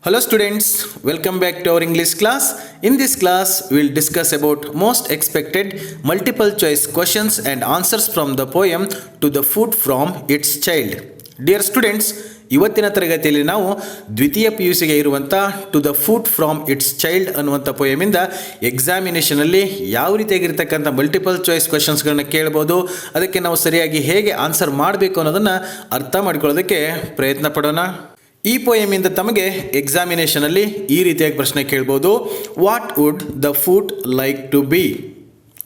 Hello students, welcome back to our English class. In this class, we will discuss about most expected multiple choice questions and answers from the poem To the Food from Its Child. Dear students, ಇವತ್ತಿನ ತರಗತಿಯಲ್ಲಿ ನಾವು ದ್ವಿತೀಯ PUCಗೆ ಇರುವಂಥ to the food from its child ಅನ್ನುವಂಥ ಪೋಯಮಿಂದ ಎಕ್ಸಾಮಿನೇಷನಲ್ಲಿ ಯಾವ ರೀತಿಯಾಗಿರ್ತಕ್ಕಂಥ ಮಲ್ಟಿಪಲ್ ಚಾಯ್ಸ್ ಕ್ವೆಶನ್ಸ್ಗಳನ್ನ ಕೇಳ್ಬೋದು, ಅದಕ್ಕೆ ನಾವು ಸರಿಯಾಗಿ ಹೇಗೆ ಆನ್ಸರ್ ಮಾಡಬೇಕು ಅನ್ನೋದನ್ನು ಅರ್ಥ ಮಾಡ್ಕೊಳ್ಳೋದಕ್ಕೆ ಪ್ರಯತ್ನ ಪಡೋಣ. ಈ ಪೋಯಮಿಂದ ತಮಗೆ ಎಕ್ಸಾಮಿನೇಷನಲ್ಲಿ ಈ ರೀತಿಯಾಗಿ ಪ್ರಶ್ನೆ ಕೇಳ್ಬೋದು. What would the foot like to be?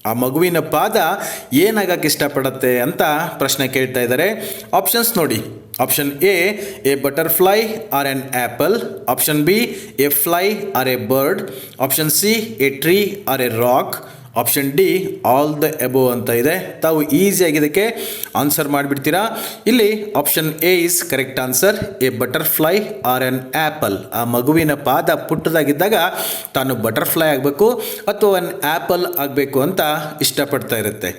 ಆ ಮಗುವಿನ ಪಾದ ಏನಾಗಕ್ಕೆ ಇಷ್ಟಪಡುತ್ತೆ ಅಂತ ಪ್ರಶ್ನೆ ಕೇಳ್ತಾ ಇದ್ದಾರೆ. ಆಪ್ಷನ್ಸ್ ನೋಡಿ. Option a butterfly or an apple. Option B a fly or a bird. Option c a tree or a rock. Option D all the above ಅಂತ ಇದೆ. ತಾವು ಈಸಿಯಾಗಿ ಇದಕ್ಕೆ ಆನ್ಸರ್ ಮಾಡಿಬಿಡ್ತೀರಾ. ಇಲ್ಲಿ option A is correct answer. A butterfly or an apple. ಆ ಮಗುವಿನ ಪಾದ ಪುಟ್ಟದಾಗಿದ್ದಾಗ ತಾನು ಬಟರ್ಫ್ಲೈ ಆಗಬೇಕು ಅಥವಾ ಒಂದು ಆ್ಯಪಲ್ ಆಗಬೇಕು ಅಂತ ಇಷ್ಟಪಡ್ತಾ ಇರುತ್ತೆ.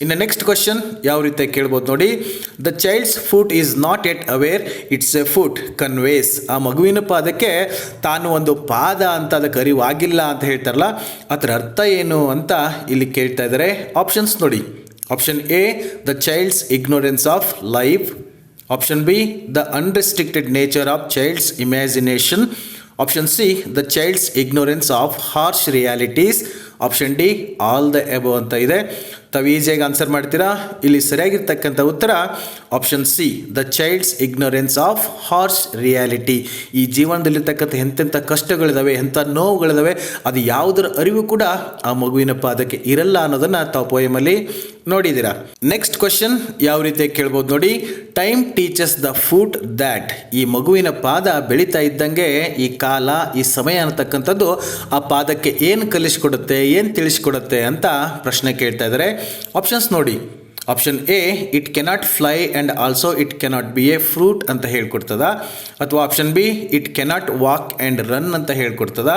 ಇನ್ನು ನೆಕ್ಸ್ಟ್ ಕ್ವಶನ್ ಯಾವ ರೀತಿ ಕೇಳ್ಬೋದು ನೋಡಿ. The child's foot is not yet aware it's A foot conveys. ಆ ಮಗುವಿನ ಪಾದಕ್ಕೆ ತಾನು ಒಂದು ಪಾದ ಅಂತ ಅದಕ್ಕೆ ಅರಿವಾಗಿಲ್ಲ ಅಂತ ಹೇಳ್ತಾರಲ್ಲ, ಅದರ ಅರ್ಥ ಏನು ಅಂತ ಇಲ್ಲಿ ಕೇಳ್ತಾ ಇದ್ದಾರೆ. ಆಪ್ಷನ್ಸ್ ನೋಡಿ. Option A the child's ignorance of life. Option B the unrestricted nature of child's imagination. Option C the child's ignorance of harsh realities. Option D all the above ಅಂತ ಇದೆ. ತಾವು ಈಸಿಯಾಗಿ ಆನ್ಸರ್ ಮಾಡ್ತೀರಾ. ಇಲ್ಲಿ ಸರಿಯಾಗಿರ್ತಕ್ಕಂಥ ಉತ್ತರ option C the child's ignorance of harsh reality. ಈ ಜೀವನದಲ್ಲಿರ್ತಕ್ಕಂಥ ಎಂತೆಂಥ ಕಷ್ಟಗಳಿದಾವೆ, ಎಂಥ ನೋವುಗಳಿದಾವೆ, ಅದು ಯಾವುದರ ಅರಿವು ಕೂಡ ಆ ಮಗುವಿನ ಪಾದಕ್ಕೆ ಇರಲ್ಲ ಅನ್ನೋದನ್ನು ತಾವು ಪೋಯಮಲ್ಲಿ ನೋಡಿದ್ದೀರಾ. ನೆಕ್ಸ್ಟ್ ಕ್ವಶನ್ ಯಾವ ರೀತಿ ಕೇಳ್ಬೋದು ನೋಡಿ. Time teaches the foot that. ಈ ಮಗುವಿನ ಪಾದ ಬೆಳೀತಾ ಇದ್ದಂಗೆ ಈ ಕಾಲ, ಈ ಸಮಯ ಅನ್ನತಕ್ಕಂಥದ್ದು ಆ ಪಾದಕ್ಕೆ ಏನು ಕಲಿಸ್ಕೊಡುತ್ತೆ, ಏನು ತಿಳಿಸ್ಕೊಡುತ್ತೆ ಅಂತ ಪ್ರಶ್ನೆ ಕೇಳ್ತಾ ಇದ್ದಾರೆ. ಆಪ್ಷನ್ಸ್ ನೋಡಿ. Option A it cannot fly and also it cannot be a fruit ಅಂತ ಹೇಳ್ಕೊಡ್ತದ. ಅಥವಾ option B it cannot walk and run ಅಂತ ಹೇಳ್ಕೊಡ್ತದ.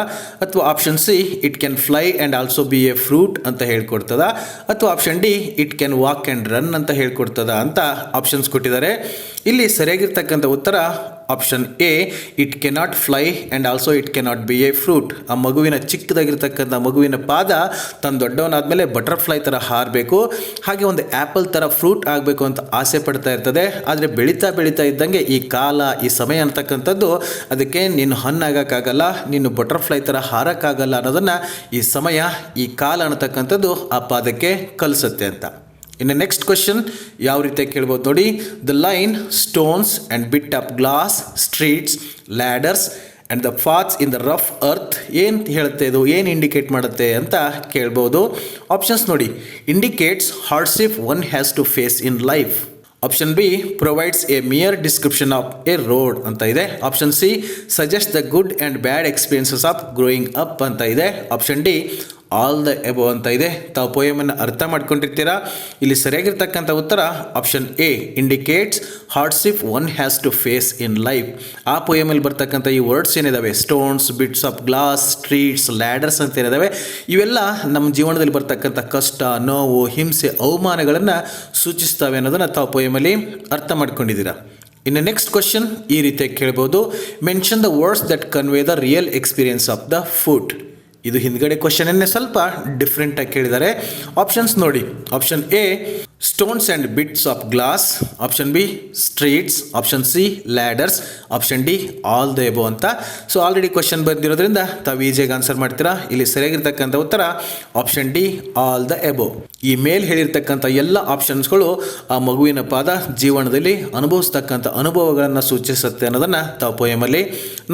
ಅಥವಾ option C it can fly and also be a fruit ಅಂತ ಹೇಳ್ಕೊಡ್ತದ. ಅಥವಾ option D it can walk and run ಅಂತ ಹೇಳ್ಕೊಡ್ತದ ಅಂತ options ಕೊಟ್ಟಿದ್ದಾರೆ. ಇಲ್ಲಿ ಸರಿಯಾಗಿರ್ತಕ್ಕಂಥ ಉತ್ತರ option A it cannot fly and also it cannot be a fruit. ಆ ಮಗುವಿನ ಚಿಕ್ಕದಾಗಿರ್ತಕ್ಕಂಥ ಮಗುವಿನ ಪಾದ ತನ್ನ ದೊಡ್ಡವನಾದಮೇಲೆ ಬಟರ್ಫ್ಲೈ ಥರ ಹಾರಬೇಕು, ಹಾಗೆ ಒಂದು ಆ್ಯಪಲ್ ಥರ ಫ್ರೂಟ್ ಆಗಬೇಕು ಅಂತ ಆಸೆ ಪಡ್ತಾ ಇರ್ತದೆ. ಆದರೆ ಬೆಳೀತಾ ಇದ್ದಂಗೆ ಈ ಕಾಲ, ಈ ಸಮಯ ಅಂತಕ್ಕಂಥದ್ದು ಅದಕ್ಕೆ ನೀನು ಹಣ್ಣಾಗೋಕ್ಕಾಗಲ್ಲ, ನೀನು ಬಟರ್ಫ್ಲೈ ಥರ ಹಾರೋಕ್ಕಾಗಲ್ಲ ಅನ್ನೋದನ್ನು ಈ ಸಮಯ, ಈ ಕಾಲ ಅನ್ನತಕ್ಕಂಥದ್ದು ಆ ಪಾದಕ್ಕೆ ಕಲಿಸುತ್ತೆ ಅಂತ. ಇನ್ನು ನೆಕ್ಸ್ಟ್ ಕ್ವಶನ್ ಯಾವ ರೀತಿ ಕೇಳ್ಬೋದು ನೋಡಿ. The line stones and bit up glass, streets, ladders and the paths in the rough earth. ಏನು ಹೇಳುತ್ತೆ ಇದು, ಏನು ಇಂಡಿಕೇಟ್ ಮಾಡುತ್ತೆ ಅಂತ ಕೇಳ್ಬೋದು. ಆಪ್ಷನ್ಸ್ ನೋಡಿ. Indicates hardship one has to face in life. Option B provides a mere description of a road ಅಂತ ಇದೆ. Option C suggest the good and bad experiences of growing up ಅಂತ ಇದೆ. Option D all the above ಅಂತ ಇದೆ. ತಾವು ಪೋಯಮನ್ನು ಅರ್ಥ ಮಾಡ್ಕೊಂಡಿರ್ತೀರಾ. ಇಲ್ಲಿ ಸರಿಯಾಗಿರ್ತಕ್ಕಂಥ ಉತ್ತರ option A indicates hardship one has to face in life. ಆ ಪೋಯಮಲ್ಲಿ ಬರ್ತಕ್ಕಂಥ ಈ ವರ್ಡ್ಸ್ ಏನಿದಾವೆ, stones, bits of glass, streets, ladders ಅಂತ ಏನಿದಾವೆ, ಇವೆಲ್ಲ ನಮ್ಮ ಜೀವನದಲ್ಲಿ ಬರ್ತಕ್ಕಂಥ ಕಷ್ಟ, ನೋವು, ಹಿಂಸೆ, ಅವಮಾನಗಳನ್ನು ಸೂಚಿಸ್ತವೆ ಅನ್ನೋದನ್ನು ತಾವು ಪೋಯಮಲ್ಲಿ ಅರ್ಥ ಮಾಡ್ಕೊಂಡಿದ್ದೀರಾ. ಇನ್ನು ನೆಕ್ಸ್ಟ್ ಕ್ವಶನ್ ಈ ರೀತಿಯಾಗಿ ಕೇಳ್ಬೋದು. Mention the words that convey the real experience of the food. ಇದು ಹಿಂದ್ಗಡೆ ಕ್ವಶನನ್ನೇ ಸ್ವಲ್ಪ ಡಿಫ್ರೆಂಟಾಗಿ ಕೇಳಿದ್ದಾರೆ. ಆಪ್ಷನ್ಸ್ ನೋಡಿ. Option A stones and bits of glass. Option B streets. Option C ladders. Option D all the above ಅಂತ. ಸೊ ಆಲ್ರೆಡಿ ಕ್ವಶನ್ ಬಂದಿರೋದ್ರಿಂದ ತಾವು ಈಸಿಯಾಗಿ ಆನ್ಸರ್ ಮಾಡ್ತೀರಾ. ಇಲ್ಲಿ ಸರಿಯಾಗಿರ್ತಕ್ಕಂಥ ಉತ್ತರ option D all the above. ಈ ಮೇಲೆ ಹೇಳಿರ್ತಕ್ಕಂಥ ಎಲ್ಲ ಆಪ್ಷನ್ಸ್ಗಳು ಆ ಮಗುವಿನ ಪಾದ ಜೀವನದಲ್ಲಿ ಅನುಭವಿಸ್ತಕ್ಕಂಥ ಅನುಭವಗಳನ್ನು ಸೂಚಿಸುತ್ತೆ ಅನ್ನೋದನ್ನು ತಾವು ಪೋಯಮಲ್ಲಿ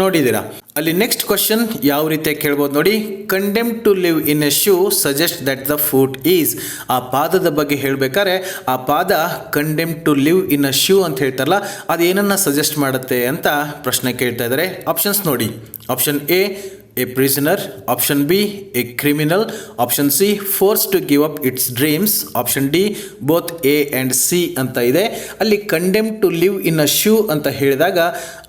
ನೋಡಿದ್ದೀರಾ. ಅಲ್ಲಿ ನೆಕ್ಸ್ಟ್ ಕ್ವಶನ್ ಯಾವ ರೀತಿ ಕೇಳ್ಬೋದು ನೋಡಿ. Condemned to live in a shoe ಸಜೆಸ್ಟ್ ದಟ್ ದ ಫುಟ್ ಈಸ್. ಆ ಪಾದದ ಬಗ್ಗೆ ಹೇಳಬೇಕಾದ್ರೆ ಆ ಪಾದ condemned to live in a shoe ಅಂತ ಹೇಳ್ತಾರಲ್ಲ, ಅದು ಏನನ್ನ ಸಜೆಸ್ಟ್ ಮಾಡುತ್ತೆ ಅಂತ ಪ್ರಶ್ನೆ ಕೇಳ್ತಾ ಇದ್ದಾರೆ. ಆಪ್ಷನ್ಸ್ ನೋಡಿ. Option A a prisoner, option B a criminal, option C force to give up its dreams, option D both A and C ಅಂತ ಇದೆ. ಅಲ್ಲಿ condemn to live in a shoe ಅಂತ ಹೇಳಿದಾಗ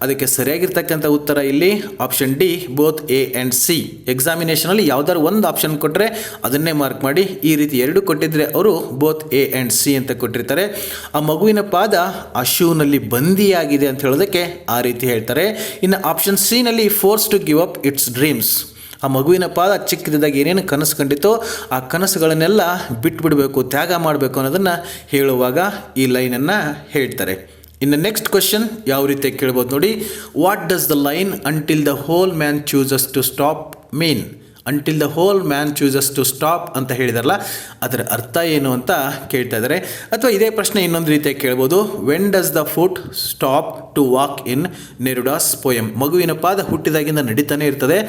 ಅದಕ್ಕೆ ಸರಿಯಾಗಿರ್ತಕ್ಕಂಥ ಉತ್ತರ ಇಲ್ಲಿ option D both A and C. ಎಕ್ಸಾಮಿನೇಷನಲ್ಲಿ ಯಾವ್ದಾದ್ರು ಒಂದು ಆಪ್ಷನ್ ಕೊಟ್ಟರೆ ಅದನ್ನೇ ಮಾರ್ಕ್ ಮಾಡಿ. ಈ ರೀತಿ ಎರಡು ಕೊಟ್ಟಿದ್ರೆ ಅವರು ಬೋತ್ ಎ ಆ್ಯಂಡ್ ಸಿ ಅಂತ ಕೊಟ್ಟಿರ್ತಾರೆ. ಆ ಮಗುವಿನ ಪಾದ ಆ ಶೂನಲ್ಲಿ ಬಂದಿಯಾಗಿದೆ ಅಂತ ಹೇಳೋದಕ್ಕೆ ಆ ರೀತಿ ಹೇಳ್ತಾರೆ. ಇನ್ನು ಆಪ್ಷನ್ ಸಿ ನಲ್ಲಿ forced to give up its dreams, ಆ ಮಗುವಿನ ಪಾದ ಚಿಕ್ಕದಿದ್ದಾಗ ಏನೇನು ಕನಸು ಕಂಡಿತೋ ಆ ಕನಸುಗಳನ್ನೆಲ್ಲ ಬಿಟ್ಬಿಡಬೇಕು, ತ್ಯಾಗ ಮಾಡಬೇಕು ಅನ್ನೋದನ್ನು ಹೇಳುವಾಗ ಈ ಲೈನನ್ನು ಹೇಳ್ತಾರೆ. ಇನ್ನು ನೆಕ್ಸ್ಟ್ ಕ್ವಶನ್ ಯಾವ ರೀತಿ ಕೇಳ್ಬೋದು ನೋಡಿ. What does the line until the whole man chooses to stop mean? Until the whole man chooses to stop ಅಂತ ಹೇಳಿದಾರಲ್ಲ, ಅದರ ಅರ್ಥ ಏನು ಅಂತ ಕೇಳ್ತಾ ಇದ್ದಾರೆ. ಅಥವಾ ಇದೇ ಪ್ರಶ್ನೆ ಇನ್ನೊಂದು ರೀತಿಯಾಗಿ ಕೇಳ್ಬೋದು. When does the foot stop to walk in Neruda's poem? ಮಗುವಿನ ಪಾದ ಹುಟ್ಟಿದಾಗಿಂದ ನಡೀತಾನೆ ಇರ್ತದೆ,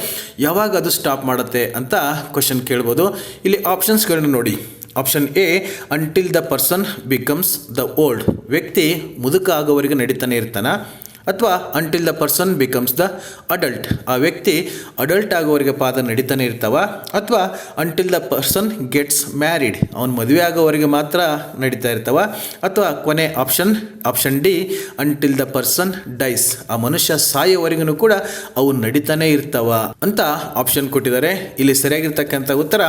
ಯಾವಾಗ ಅದು ಸ್ಟಾಪ್ ಮಾಡುತ್ತೆ ಅಂತ ಕ್ವಶನ್ ಕೇಳ್ಬೋದು. ಇಲ್ಲಿ ಆಪ್ಷನ್ಸ್ಗಳನ್ನ ನೋಡಿ. Option a until the person becomes the old, ವ್ಯಕ್ತಿ ಮುದುಕ ಆಗೋವರೆಗೆ ನಡೀತಾನೆ ಇರ್ತಾನ. ಅಥವಾ until the person becomes the adult, ಆ ವ್ಯಕ್ತಿ ಅಡಲ್ಟ್ ಆಗೋವರೆಗೆ ಪಾದ ನಡೀತಾನೆ ಇರ್ತಾವ. ಅಥವಾ until the person gets married, ಅವನು ಮದುವೆ ಆಗೋವರೆಗೆ ಮಾತ್ರ ನಡೀತಾ ಇರ್ತಾವ. ಅಥವಾ ಕೊನೆ option d until the person dies, ಆ ಮನುಷ್ಯ ಸಾಯೋವರೆಗೂ ಕೂಡ ಅವು ನಡೀತಾನೆ ಇರ್ತಾವ ಅಂತ ಆಪ್ಷನ್ ಕೊಟ್ಟಿದ್ದಾರೆ. ಇಲ್ಲಿ ಸರಿಯಾಗಿರ್ತಕ್ಕಂಥ ಉತ್ತರ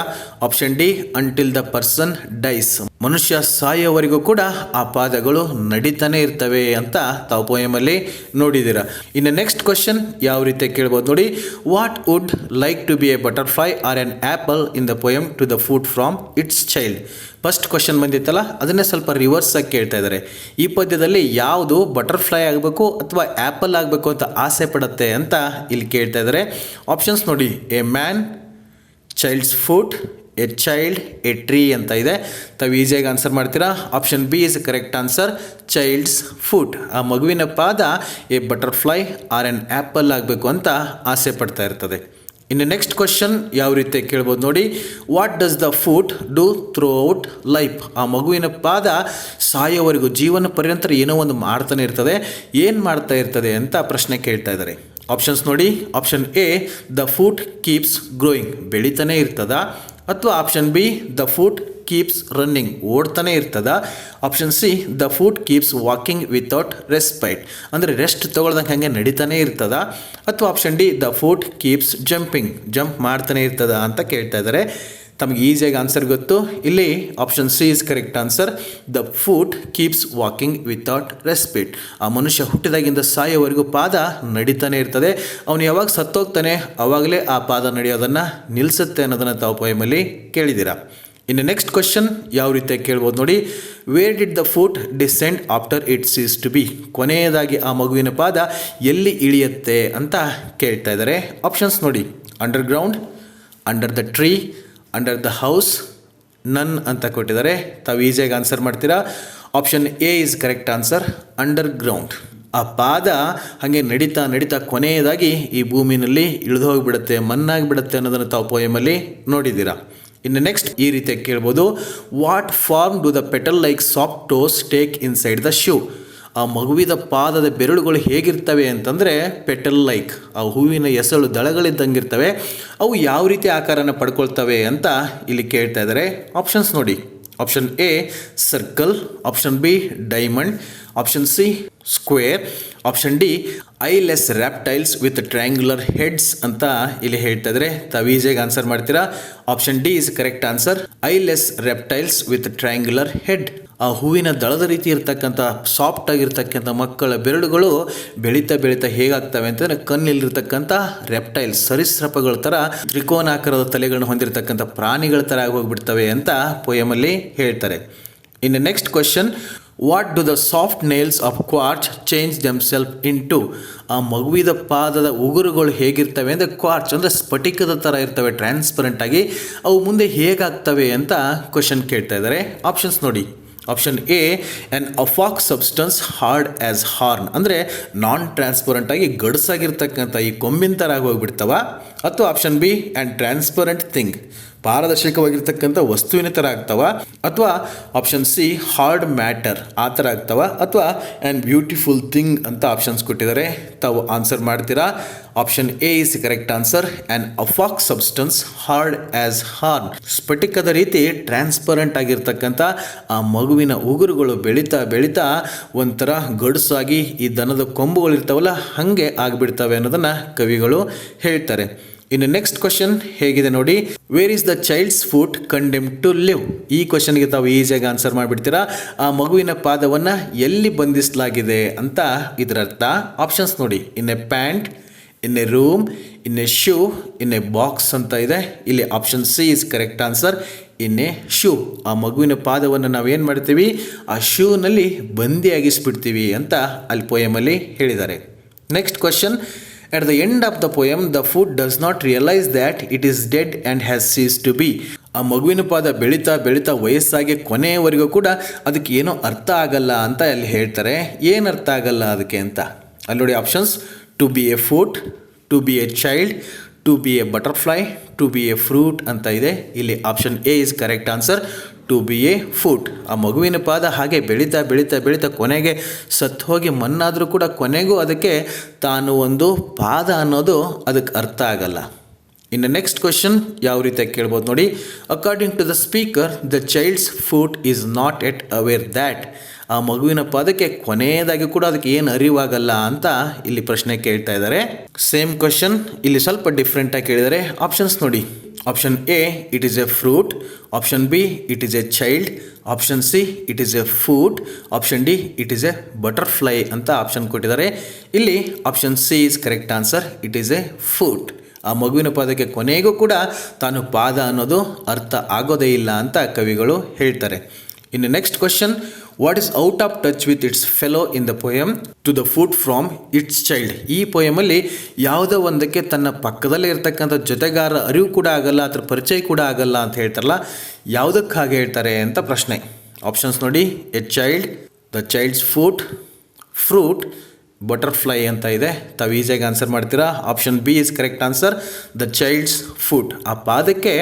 option d until the person dies, ಮನುಷ್ಯ ಸಾಯೋವರೆಗೂ ಕೂಡ ಆ ಪಾದಗಳು ನಡೀತಾನೆ ಇರ್ತವೆ ಅಂತ ತಾವು ಪೋಯಮಲ್ಲಿ ನೋಡಿದ್ದೀರಾ. ಇನ್ನು ನೆಕ್ಸ್ಟ್ ಕ್ವಶನ್ ಯಾವ ರೀತಿ ಕೇಳ್ಬೋದು ನೋಡಿ. What would like to be a butterfly or an apple in the poem to the food from its child? First question ಬಂದಿತ್ತಲ್ಲ, ಅದನ್ನೇ ಸ್ವಲ್ಪ ರಿವರ್ಸ್ ಆಗಿ ಕೇಳ್ತಾ ಇದ್ದಾರೆ. ಈ ಪದ್ಯದಲ್ಲಿ ಯಾವುದು ಬಟರ್ಫ್ಲೈ ಆಗಬೇಕು ಅಥವಾ ಆ್ಯಪಲ್ ಆಗಬೇಕು ಅಂತ ಆಸೆ ಪಡುತ್ತೆ ಅಂತ ಇಲ್ಲಿ ಕೇಳ್ತಾ ಇದ್ದಾರೆ. ಆಪ್ಷನ್ಸ್ ನೋಡಿ. A man, child's foot, a child, a tree ಅಂತ ಇದೆ. ತಾವು ಈಸಿಯಾಗಿ ಆನ್ಸರ್ ಮಾಡ್ತೀರಾ. Option b is correct answer, child's foot. ಆ ಮಗುವಿನ ಪಾದ a butterfly or an apple ಆಗಬೇಕು ಅಂತ ಆಸೆ ಪಡ್ತಾ ಇರ್ತದೆ. ಇನ್ನು ನೆಕ್ಸ್ಟ್ ಕ್ವಶನ್ ಯಾವ ರೀತಿ ಕೇಳ್ಬೋದು ನೋಡಿ. What does the foot do through out life? ಆ ಮಗುವಿನ ಪಾದ ಸಾಯೋವರೆಗೂ ಜೀವನ ಪರ್ಯಂತರ ಏನೋ ಒಂದು ಮಾಡ್ತಾನೆ ಇರ್ತದೆ, ಏನು ಮಾಡ್ತಾ ಇರ್ತದೆ ಅಂತ ಪ್ರಶ್ನೆ ಕೇಳ್ತಾ ಇದ್ದಾರೆ. ಆಪ್ಷನ್ಸ್ ನೋಡಿ. Option A the foot keeps growing, ಬೆಳೀತಾನೆ ಇರ್ತದ. ಅಥವಾ option B the foot keeps running, ಓಡ್ತಾನೆ ಇರ್ತದ. Option C the foot keeps walking without respite, ಅಂದರೆ ರೆಸ್ಟ್ ತೊಗೊಳ್ದಂಗೆ ಹಾಗೆ ನಡೀತಾನೆ ಇರ್ತದ. ಅಥವಾ option D the foot keeps jumping, jump ಮಾಡ್ತಾನೆ ಇರ್ತದ ಅಂತ ಕೇಳ್ತಾ ಇದ್ದಾರೆ. ತಮಗೆ ಈಸಿಯಾಗಿ ಆನ್ಸರ್ ಗೊತ್ತು. ಇಲ್ಲಿ option C is correct answer, the foot keeps walking without respite. ಆ ಮನುಷ್ಯ ಹುಟ್ಟಿದಾಗಿಂದ ಸಾಯೋವರೆಗೂ ಪಾದ ನಡೀತಾನೆ ಇರ್ತದೆ. ಅವನು ಯಾವಾಗ ಸತ್ತೋಗ್ತಾನೆ ಆವಾಗಲೇ ಆ ಪಾದ ನಡೆಯೋದನ್ನು ನಿಲ್ಲಿಸುತ್ತೆ ಅನ್ನೋದನ್ನು ತಾವು ಪೋಯಮಲ್ಲಿ ಕೇಳಿದ್ದೀರಾ. ಇನ್ನು ನೆಕ್ಸ್ಟ್ ಕ್ವಶನ್ ಯಾವ ರೀತಿ ಕೇಳ್ಬೋದು ನೋಡಿ. Where did the foot descend after it sees to be? ಕೊನೆಯದಾಗಿ ಆ ಮಗುವಿನ ಪಾದ ಎಲ್ಲಿ ಇಳಿಯುತ್ತೆ ಅಂತ ಕೇಳ್ತಾ ಇದ್ದಾರೆ. ಆಪ್ಷನ್ಸ್ ನೋಡಿ. Under ground, under the tree, under the house, ನನ್ ಅಂತ ಕೊಟ್ಟಿದ್ದಾರೆ. ತಾವು ಈಸಿಯಾಗಿ ಆನ್ಸರ್ ಮಾಡ್ತೀರಾ. Option A is correct answer, under ground. ಆ ಪಾದ ಹಾಗೆ ನಡೀತಾ ನಡೀತಾ ಕೊನೆಯದಾಗಿ ಈ ಭೂಮಿನಲ್ಲಿ ಇಳಿದು ಹೋಗಿಬಿಡುತ್ತೆ, ಮಣ್ಣಾಗಿಬಿಡುತ್ತೆ ಅನ್ನೋದನ್ನು ತಾವು ಪೋಯಮಲ್ಲಿ ನೋಡಿದ್ದೀರಾ. ಇನ್ನು ನೆಕ್ಸ್ಟ್ ಈ ರೀತಿ ಕೇಳ್ಬೋದು. What form do the petal like soft toes take inside the shoe? ಆ ಮಗುವಿದ ಪಾದದ ಬೆರಳುಗಳು ಹೇಗಿರ್ತವೆ ಅಂತಂದರೆ ಪೆಟಲ್ ಲೈಕ್, ಆ ಹೂವಿನ ಎಸಳು ದಳಗಳಿದ್ದಂಗಿರ್ತವೆ. ಅವು ಯಾವ ರೀತಿ ಆಕಾರನ ಪಡ್ಕೊಳ್ತವೆ ಅಂತ ಇಲ್ಲಿ ಕೇಳ್ತಾ ಇದ್ದಾರೆ. ಆಪ್ಷನ್ಸ್ ನೋಡಿ. Option A circle, option B diamond, option C square, option D eyeless reptiles with triangular heads ಅಂತ ಇಲ್ಲಿ ಹೇಳ್ತಾ ಇದ್ದಾರೆ. ತಾವು ಈಸಿಯಾಗಿ ಆನ್ಸರ್ ಮಾಡ್ತೀರಾ. Option D is correct answer, eyeless reptiles with triangular head. ಆ ಹೂವಿನ ದಳದ ರೀತಿ ಇರ್ತಕ್ಕಂಥ ಸಾಫ್ಟ್ ಆಗಿರ್ತಕ್ಕಂಥ ಮಕ್ಕಳ ಬೆರಳುಗಳು ಬೆಳೀತಾ ಬೆಳೀತಾ ಹೇಗಾಗ್ತವೆ ಅಂತಂದರೆ ಕಣ್ಣಿಲ್ಲಿರ್ತಕ್ಕಂಥ ರೆಪ್ಟೈಲ್ಸ್, ಸರೀಸೃಪಗಳ ಥರ ತ್ರಿಕೋನಾಕಾರದ ತಲೆಗಳನ್ನು ಹೊಂದಿರತಕ್ಕಂಥ ಪ್ರಾಣಿಗಳ ಥರ ಹೋಗ್ಬಿಡ್ತವೆ ಅಂತ ಪೋಯಮಲ್ಲಿ ಹೇಳ್ತಾರೆ. ಇನ್ನು next question. What do the soft nails of quartz change themself into? ಆ ಮಗುವಿದ ಪಾದದ ಉಗುರುಗಳು ಹೇಗಿರ್ತವೆ ಅಂದರೆ ಕ್ವಾರ್ಚ್ ಅಂದರೆ ಸ್ಫಟಿಕದ ಥರ ಇರ್ತವೆ, ಟ್ರಾನ್ಸ್ಪರೆಂಟ್ ಆಗಿ. ಅವು ಮುಂದೆ ಹೇಗಾಗ್ತವೆ ಅಂತ ಕ್ವಶನ್ ಕೇಳ್ತಾ ಇದ್ದಾರೆ. ಆಪ್ಷನ್ಸ್ ನೋಡಿ. Option A an opaque substance hard as horn, ಅಂದರೆ ನಾನ್ ಟ್ರಾನ್ಸ್ಪರೆಂಟ್ ಆಗಿ ಗಡ್ಸಾಗಿರ್ತಕ್ಕಂಥ ಈ ಕೊಂಬಿನ ಥರ ಹೋಗಿಬಿಡ್ತವ. ಅಥವಾ option B and transparent thing ಪಾರದರ್ಶಕವಾಗಿರ್ತಕ್ಕಂಥ ವಸ್ತುವಿನ ಥರ ಆಗ್ತಾವ, ಅಥವಾ ಆಪ್ಷನ್ ಸಿ ಹಾರ್ಡ್ ಮ್ಯಾಟರ್ ಆ ಥರ ಆಗ್ತಾವ, ಅಥವಾ ಆ್ಯಂಡ್ ಬ್ಯೂಟಿಫುಲ್ ಥಿಂಗ್ ಅಂತ ಆಪ್ಷನ್ಸ್ ಕೊಟ್ಟಿದ್ದಾರೆ. ತಾವು ಆನ್ಸರ್ ಮಾಡ್ತೀರಾ. Option A is correct answer. And opaque substance hard as horn. ಸ್ಫಟಿಕದ ರೀತಿ ಟ್ರಾನ್ಸ್ಪರೆಂಟ್ ಆಗಿರ್ತಕ್ಕಂಥ ಆ ಮಗುವಿನ ಉಗುರುಗಳು ಬೆಳೀತಾ ಬೆಳೀತಾ ಒಂಥರ ಗಡುಸಾಗಿ ಈ ದನದ ಕೊಂಬುಗಳಿರ್ತಾವಲ್ಲ ಹಾಗೆ ಆಗಿಬಿಡ್ತವೆ ಅನ್ನೋದನ್ನು ಕವಿಗಳು ಹೇಳ್ತಾರೆ. ಇನ್ನು ನೆಕ್ಸ್ಟ್ ಕ್ವಶನ್ ಹೇಗಿದೆ ನೋಡಿ. Where is the child's foot condemned to live? ಈ ಕ್ವಶನ್ಗೆ ತಾವು ಈಸಿಯಾಗಿ ಆನ್ಸರ್ ಮಾಡಿಬಿಡ್ತೀರಾ. ಆ ಮಗುವಿನ ಪಾದವನ್ನು ಎಲ್ಲಿ ಬಂಧಿಸಲಾಗಿದೆ ಅಂತ ಇದರ ಅರ್ಥ. ಆಪ್ಷನ್ಸ್ ನೋಡಿ. In a pant, in a room, in a shoe, in a box ಅಂತ ಇದೆ. ಇಲ್ಲಿ option C is correct answer. In a shoe. ಆ ಮಗುವಿನ ಪಾದವನ್ನು ನಾವೇನು ಮಾಡ್ತೀವಿ, ಆ ಶೂನಲ್ಲಿ ಬಂದಿಯಾಗಿಸ್ಬಿಡ್ತೀವಿ ಅಂತ ಅಲ್ಲಿ ಪೋಯಮಲ್ಲಿ ಹೇಳಿದ್ದಾರೆ. Next question. At the end of the poem, the foot does not realize that it is dead and has ceased to be. ಆ ಮಗುವಿನ ಪಾದ ಬೆಳೀತಾ ಬೆಳೀತಾ ವಯಸ್ಸಾಗಿ ಕೊನೆಯವರೆಗೂ ಕೂಡ ಅದಕ್ಕೆ ಏನೋ ಅರ್ಥ ಆಗಲ್ಲ ಅಂತ ಅಲ್ಲಿ ಹೇಳ್ತಾರೆ. ಏನು ಅರ್ಥ ಆಗಲ್ಲ ಅದಕ್ಕೆ ಅಂತ ಅಲ್ಲಿ ನೋಡಿ. Options: to be a foot, to be a child, to be a butterfly, to be a fruit ಅಂತ ಇದೆ. ಇಲ್ಲಿ option A is correct answer. To be a foot. ಆ ಮಗುವಿನ ಪಾದ ಹಾಗೆ ಬೆಳೀತಾ ಬೆಳೀತಾ ಬೆಳೀತಾ ಕೊನೆಗೆ ಸತ್ತು ಹೋಗಿ ಮಣ್ಣಾದರೂ ಕೂಡ ಕೊನೆಗೂ ಅದಕ್ಕೆ ತಾನು ಒಂದು ಪಾದ ಅನ್ನೋದು ಅದಕ್ಕೆ ಅರ್ಥ ಆಗಲ್ಲ. ಇನ್ನು ನೆಕ್ಸ್ಟ್ ಕ್ವಶನ್ ಯಾವ ರೀತಿಯಾಗಿ ಕೇಳ್ಬೋದು ನೋಡಿ. According to the speaker, the child's foot is not yet aware that. ಆ ಮಗುವಿನ ಪಾದಕ್ಕೆ ಕೊನೆಯದಾಗಿ ಕೂಡ ಅದಕ್ಕೆ ಏನು ಅರಿವಾಗಲ್ಲ ಅಂತ ಇಲ್ಲಿ ಪ್ರಶ್ನೆ ಕೇಳ್ತಾ ಇದ್ದಾರೆ. ಸೇಮ್ ಕ್ವಶನ್ ಇಲ್ಲಿ ಸ್ವಲ್ಪ ಡಿಫ್ರೆಂಟಾಗಿ ಕೇಳಿದ್ದಾರೆ. ಆಪ್ಷನ್ಸ್ ನೋಡಿ. Option A, it is A fruit. Option B, it is A child. Option C, it is A food. Option D, it is A butterfly ಅಂತ ಆಪ್ಷನ್ ಕೊಟ್ಟಿದ್ದಾರೆ. ಇಲ್ಲಿ option C is correct answer. It is A foot. ಆ ಮಗುವಿನ ಪಾದಕ್ಕೆ ಕೊನೆಗೂ ಕೂಡ ತಾನು ಪಾದ ಅನ್ನೋದು ಅರ್ಥ ಆಗೋದೇ ಇಲ್ಲ ಅಂತ ಕವಿಗಳು ಹೇಳ್ತಾರೆ. ಇನ್ನು next question. What is out of touch with its fellow in the poem to the foot from its child? ಈ ಪೋಯಮಲ್ಲಿ ಯಾವುದೋ ಒಂದಕ್ಕೆ ತನ್ನ ಪಕ್ಕದಲ್ಲೇ ಇರ್ತಕ್ಕಂಥ ಜೊತೆಗಾರ ಅರಿವು ಕೂಡ ಆಗಲ್ಲ, ಅದ್ರ ಪರಿಚಯ ಕೂಡ ಆಗಲ್ಲ ಅಂತ ಹೇಳ್ತಾರಲ್ಲ, ಯಾವುದಕ್ಕೆ ಹಾಗೆ ಹೇಳ್ತಾರೆ ಅಂತ ಪ್ರಶ್ನೆ. ಆಪ್ಷನ್ಸ್ ನೋಡಿ. A child, the child's foot, fruit, butterfly ಅಂತ ಇದೆ. ತಾವು ಈಸಿಯಾಗಿ ಆನ್ಸರ್ ಮಾಡ್ತೀರಾ. Option b is correct answer. The child's foot. ಆ ಪಾದಕ್ಕೆ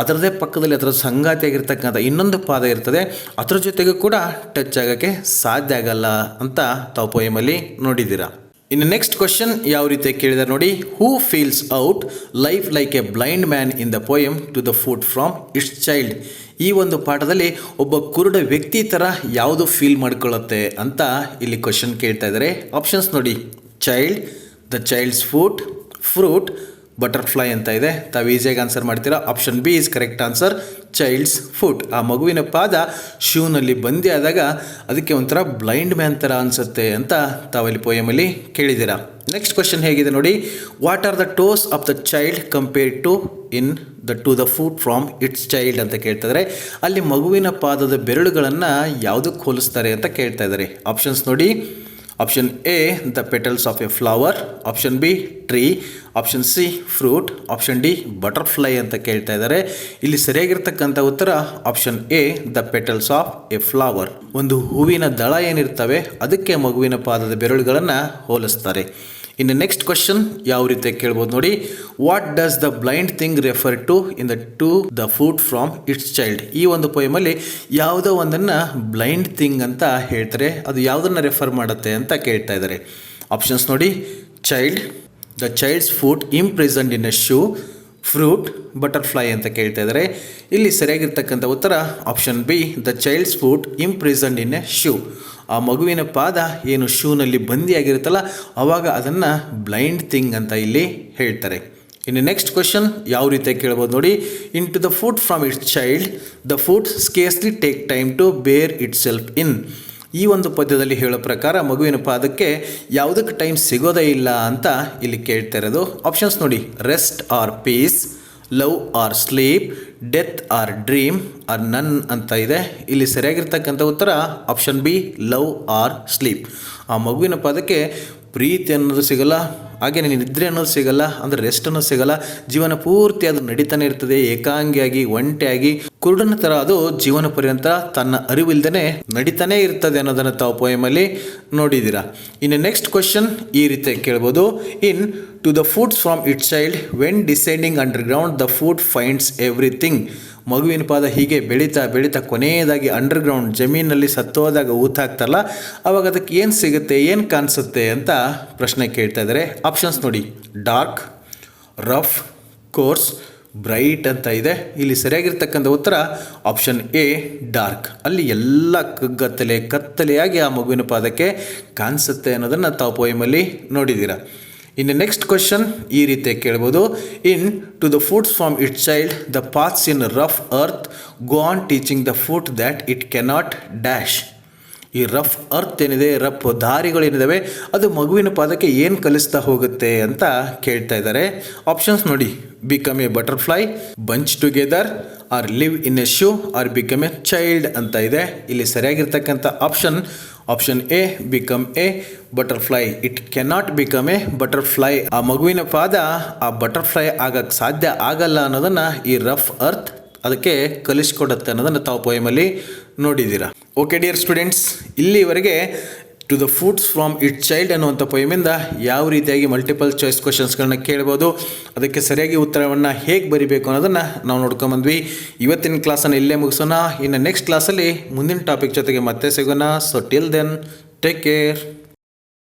ಅದರದೇ ಪಕ್ಕದಲ್ಲಿ ಅದರ ಸಂಗಾತಿಯಾಗಿರ್ತಕ್ಕಂಥ ಇನ್ನೊಂದು ಪಾದ ಇರ್ತದೆ, ಅದರ ಜೊತೆಗೂ ಕೂಡ ಟಚ್ ಆಗೋಕ್ಕೆ ಸಾಧ್ಯ ಆಗಲ್ಲ ಅಂತ ತಾವು ಪೋಯಮಲ್ಲಿ ನೋಡಿದ್ದೀರಾ. ಇನ್ನು ನೆಕ್ಸ್ಟ್ ಕ್ವಶನ್ ಯಾವ ರೀತಿ ಕೇಳಿದ್ದಾರೆ ನೋಡಿ. Who feels out life like a blind man in the poem to the foot from its child? ಈ ಒಂದು ಪಾಠದಲ್ಲಿ ಒಬ್ಬ ಕುರುಡ ವ್ಯಕ್ತಿ ಥರ ಯಾವುದು ಫೀಲ್ ಮಾಡ್ಕೊಳ್ಳುತ್ತೆ ಅಂತ ಇಲ್ಲಿ ಕ್ವಶನ್ ಕೇಳ್ತಾ ಇದ್ದಾರೆ. ಆಪ್ಷನ್ಸ್ ನೋಡಿ. Child, the child's foot, fruit, butterfly ಅಂತ ಇದೆ. ತಾವು ಈಸಿಯಾಗಿ ಆನ್ಸರ್ ಮಾಡ್ತೀರಾ. Option b is correct answer. Child's foot. ಆ ಮಗುವಿನ ಪಾದ ಶೂನಲ್ಲಿ ಬಂದಿ ಆದಾಗ ಅದಕ್ಕೆ ಒಂಥರ ಬ್ಲೈಂಡ್ ಮ್ಯಾನ್ ಥರ ಅನಿಸುತ್ತೆ ಅಂತ ತಾವಲ್ಲಿ ಪೋಯಮಲ್ಲಿ ಕೇಳಿದ್ದೀರಾ. ನೆಕ್ಸ್ಟ್ ಕ್ವಶನ್ ಹೇಗಿದೆ ನೋಡಿ. What are the toes of the child compared to in to the foot from its child ಅಂತ ಕೇಳ್ತಾ ಇದ್ದಾರೆ. ಅಲ್ಲಿ ಮಗುವಿನ ಪಾದದ ಬೆರಳುಗಳನ್ನು ಯಾವುದಕ್ಕೆ ಹೋಲಿಸ್ತಾರೆ ಅಂತ ಕೇಳ್ತಾ ಇದ್ದಾರೆ. ಆಪ್ಷನ್ಸ್ ನೋಡಿ. Option A, the petals of A flower. Option B, tree. Option C, fruit. Option D, butterfly ಅಂತ ಕೇಳ್ತಾ ಇದ್ದಾರೆ. ಇಲ್ಲಿ ಸರಿಯಾಗಿರ್ತಕ್ಕಂಥ ಉತ್ತರ option A, the petals of A flower. ಒಂದು ಹೂವಿನ ದಳ ಏನಿರ್ತವೆ ಅದಕ್ಕೆ ಮಗುವಿನ ಪಾದದ ಬೆರಳುಗಳನ್ನು ಹೋಲಿಸ್ತಾರೆ. ಇನ್ನು ನೆಕ್ಸ್ಟ್ ಕ್ವಶನ್ ಯಾವ ರೀತಿ ಕೇಳ್ಬೋದು ನೋಡಿ. What does the blind thing refer to in to the foot from its child? ಈ ಒಂದು ಪೋಯಮಲ್ಲಿ ಯಾವುದೋ ಒಂದನ್ನು ಬ್ಲೈಂಡ್ ಥಿಂಗ್ ಅಂತ ಹೇಳ್ತಾರೆ, ಅದು ಯಾವುದನ್ನು ರೆಫರ್ ಮಾಡುತ್ತೆ ಅಂತ ಕೇಳ್ತಾ ಇದ್ದಾರೆ. ಆಪ್ಷನ್ಸ್ ನೋಡಿ. Child, the child's foot ಇಂಪ್ರಿಸನ್ಡ್ in a shoe, fruit, butterfly ಅಂತ ಕೇಳ್ತಾ ಇದ್ದಾರೆ. ಇಲ್ಲಿ ಸರಿಯಾಗಿರ್ತಕ್ಕಂಥ ಉತ್ತರ option B, the child's foot ಇಂಪ್ರಿಸನ್ಡ್ in a shoe. ಆ ಮಗುವಿನ ಪಾದ ಏನು ಶೂನಲ್ಲಿ ಬಂದಿಯಾಗಿರುತ್ತಲ್ಲ ಆವಾಗ ಅದನ್ನು ಬ್ಲೈಂಡ್ ಥಿಂಗ್ ಅಂತ ಇಲ್ಲಿ ಹೇಳ್ತಾರೆ. ಇನ್ನು ನೆಕ್ಸ್ಟ್ ಕ್ವಶನ್ ಯಾವ ರೀತಿ ಕೇಳ್ಬೋದು ನೋಡಿ. In to the foot from its child, the foot scarcely take time to bear it self. In ಒಂದು ಪದ್ಯದಲ್ಲಿ ಹೇಳೋ ಪ್ರಕಾರ ಮಗುವಿನ ಪಾದಕ್ಕೆ ಯಾವುದಕ್ಕೆ ಟೈಮ್ ಸಿಗೋದೇ ಇಲ್ಲ ಅಂತ ಇಲ್ಲಿ ಕೇಳ್ತಾ ಇರೋದು. ಆಪ್ಷನ್ಸ್ ನೋಡಿ. Rest or peace, love or sleep, death or dream or none ಅಂತ ಇದೆ. ಇಲ್ಲಿ ಸರಿಯಾಗಿರ್ತಕ್ಕಂಥ ಉತ್ತರ option b, love or sleep. ಆ ಮಗುವಿನ ಪಾದಕ್ಕೆ ಪ್ರೀತಿ ಅನ್ನೋದು ಸಿಗಲ್ಲ, ಹಾಗೆ ನಿದ್ರೆ ಅನ್ನೋದು ಸಿಗಲ್ಲ, ಅಂದರೆ ರೆಸ್ಟ್ ಅನ್ನೋದು ಸಿಗಲ್ಲ. ಜೀವನ ಪೂರ್ತಿ ಅದು ನಡೀತಾನೆ ಇರ್ತದೆ, ಏಕಾಂಗಿಯಾಗಿ ಒಂಟಿಯಾಗಿ ಕುರುಡನ ಥರ ಅದು ಜೀವನ ಪರ್ಯಂತ ತನ್ನ ಅರಿವಿಲ್ದೇ ನಡೀತಾನೆ ಇರ್ತದೆ ಅನ್ನೋದನ್ನು ತಾವು ಪೋಯಮಲ್ಲಿ ನೋಡಿದ್ದೀರಾ. ಇನ್ನು ನೆಕ್ಸ್ಟ್ ಕ್ವಶನ್ ಈ ರೀತಿ ಕೇಳ್ಬೋದು. In to the foots from it child when descending under ground the foot finds everything. ಮಗುವಿನ ಪಾದ ಹೀಗೆ ಬೆಳೀತಾ ಬೆಳೀತಾ ಕೊನೆಯದಾಗಿ ಅಂಡರ್ಗ್ರೌಂಡ್ ಜಮೀನಲ್ಲಿ ಸತ್ತೋದಾಗ ಊತ ಹಾಕ್ತಾರಲ್ಲ, ಅವಾಗ ಅದಕ್ಕೆ ಏನು ಸಿಗುತ್ತೆ, ಏನು ಕಾಣಿಸುತ್ತೆ ಅಂತ ಪ್ರಶ್ನೆ ಕೇಳ್ತಾ ಇದ್ದಾರೆ. ಆಪ್ಷನ್ಸ್ ನೋಡಿ, ಡಾರ್ಕ್, ರಫ್, ಕೋರ್ಸ್, ಬ್ರೈಟ್ ಅಂತ ಇದೆ. ಇಲ್ಲಿ ಸರಿಯಾಗಿರ್ತಕ್ಕಂಥ ಉತ್ತರ ಆಪ್ಷನ್ ಎ ಡಾರ್ಕ್. ಅಲ್ಲಿ ಎಲ್ಲ ಕತ್ತಲೆಯಾಗಿ ಆ ಮಗುವಿನ ಪಾದಕ್ಕೆ ಕಾಣಿಸುತ್ತೆ ಅನ್ನೋದನ್ನು ತಾವು ಪೋಯಮಲ್ಲಿ ನೋಡಿದ್ದೀರಾ. ಇನ್ನು ನೆಕ್ಸ್ಟ್ ಕ್ವಶನ್ ಈ ರೀತಿ ಕೇಳ್ಬೋದು. In to the foots from it child the paths in rough earth go on teaching the foot that it cannot dash. ಈ ರಫ್ ಅರ್ತ್ ಏನಿದೆ, ರಫ್ ದಾರಿಗಳೇನಿದ್ದಾವೆ, ಅದು ಮಗುವಿನ ಪಾದಕ್ಕೆ ಏನು ಕಲಿಸ್ತಾ ಹೋಗುತ್ತೆ ಅಂತ ಕೇಳ್ತಾ ಇದ್ದಾರೆ. ಆಪ್ಷನ್ಸ್ ನೋಡಿ, become a butterfly, bunch together, or live in a shoe, or become a child ಅಂತ ಇದೆ. ಇಲ್ಲಿ ಸರಿಯಾಗಿರ್ತಕ್ಕಂಥ option A become a butterfly. It cannot become a butterfly. ಆ ಮಗುವಿನ ಪಾದ ಆ ಬಟರ್ಫ್ಲೈ ಆಗಕ್ಕೆ ಸಾಧ್ಯ ಆಗಲ್ಲ ಅನ್ನೋದನ್ನು ಈ ರಫ್ ಅರ್ತ್ ಅದಕ್ಕೆ ಕಲಿಸ್ಕೊಡುತ್ತೆ ಅನ್ನೋದನ್ನು ತಾವು ಪೋಯಮಲ್ಲಿ ನೋಡಿದ್ದೀರಾ. ಓಕೆ ಡಿಯರ್ ಸ್ಟೂಡೆಂಟ್ಸ್, ಇಲ್ಲಿವರೆಗೆ to the foots from it child ಅನ್ನುವಂಥ ಪೋಯಮಿಂದ ಯಾವ ರೀತಿಯಾಗಿ ಮಲ್ಟಿಪಲ್ ಚಾಯ್ಸ್ ಕ್ವಶನ್ಸ್ಗಳನ್ನ ಕೇಳ್ಬೋದು, ಅದಕ್ಕೆ ಸರಿಯಾಗಿ ಉತ್ತರವನ್ನು ಹೇಗೆ ಬರಿಬೇಕು ಅನ್ನೋದನ್ನು ನಾವು ನೋಡ್ಕೊಂಬಂದ್ವಿ. ಇವತ್ತಿನ ಕ್ಲಾಸನ್ನು ಇಲ್ಲೇ ಮುಗಿಸೋಣ. ಇನ್ನು ನೆಕ್ಸ್ಟ್ ಕ್ಲಾಸಲ್ಲಿ ಮುಂದಿನ ಟಾಪಿಕ್ ಜೊತೆಗೆ ಮತ್ತೆ ಸಿಗೋಣ. So till then take care.